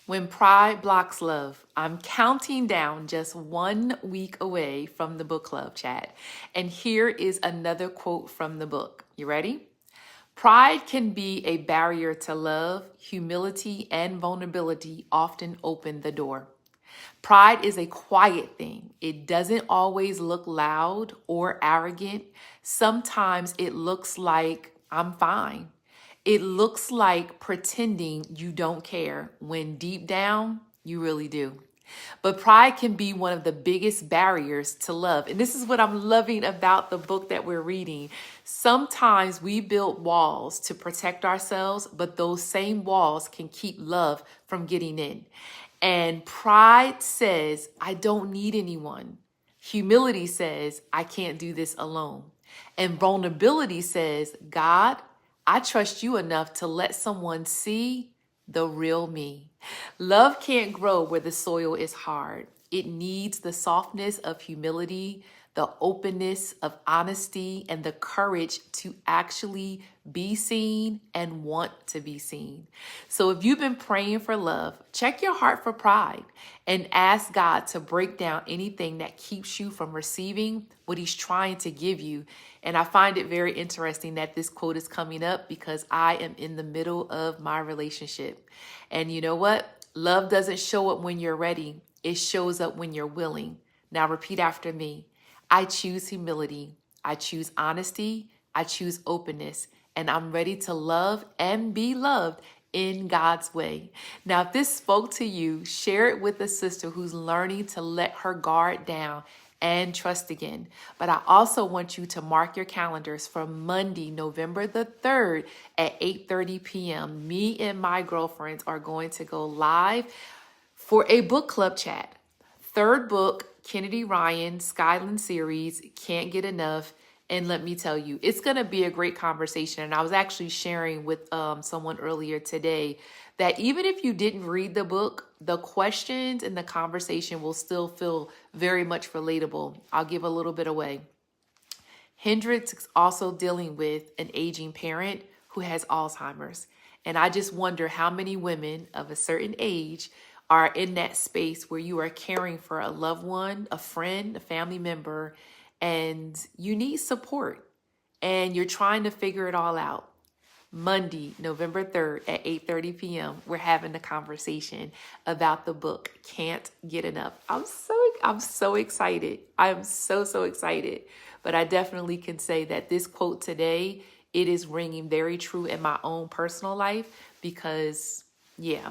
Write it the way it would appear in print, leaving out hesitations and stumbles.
When pride blocks love, I'm counting down just 1 week away from the book club chat. And here is another quote from the book. You ready? Pride can be a barrier to love. Humility and vulnerability often open the door. Pride is a quiet thing. It doesn't always look loud or arrogant. Sometimes it looks like I'm fine. It looks like pretending you don't care when deep down you really do. But pride can be one of the biggest barriers to love. And this is what I'm loving about the book that we're reading. Sometimes we build walls to protect ourselves, but those same walls can keep love from getting in. And pride says, I don't need anyone. Humility says, I can't do this alone. And vulnerability says, God, I trust you enough to let someone see the real me. Love can't grow where the soil is hard. It needs the softness of humility, the openness of honesty, and the courage to actually be seen and want to be seen. So if you've been praying for love, check your heart for pride and ask God to break down anything that keeps you from receiving what he's trying to give you. And I find it very interesting that this quote is coming up because I am in the middle of my relationship. And you know what? Love doesn't show up when you're ready. It shows up when you're willing. Now repeat after me. I choose humility. I choose honesty. I choose openness. And I'm ready to love and be loved in God's way. Now, if this spoke to you, share it with a sister who's learning to let her guard down and trust again. But I also want you to mark your calendars for Monday, November the 3rd at 8:30 p.m. Me and my girlfriends are going to go live for a book club chat. Third book, Kennedy Ryan, Skyland series, Can't Get Enough. And let me tell you, it's going to be a great conversation. And I was actually sharing with someone earlier today that even if you didn't read the book, the questions and the conversation will still feel very much relatable. I'll give a little bit away. Hendrix is also dealing with an aging parent who has Alzheimer's. And I just wonder how many women of a certain age are in that space where you are caring for a loved one, a friend, a family member, and you need support and you're trying to figure it all out. Monday, November 3rd at 8:30 p.m. we're having a conversation about the book Can't Get Enough. I'm so excited. I am so excited. But I definitely can say that this quote today, it is ringing very true in my own personal life because yeah,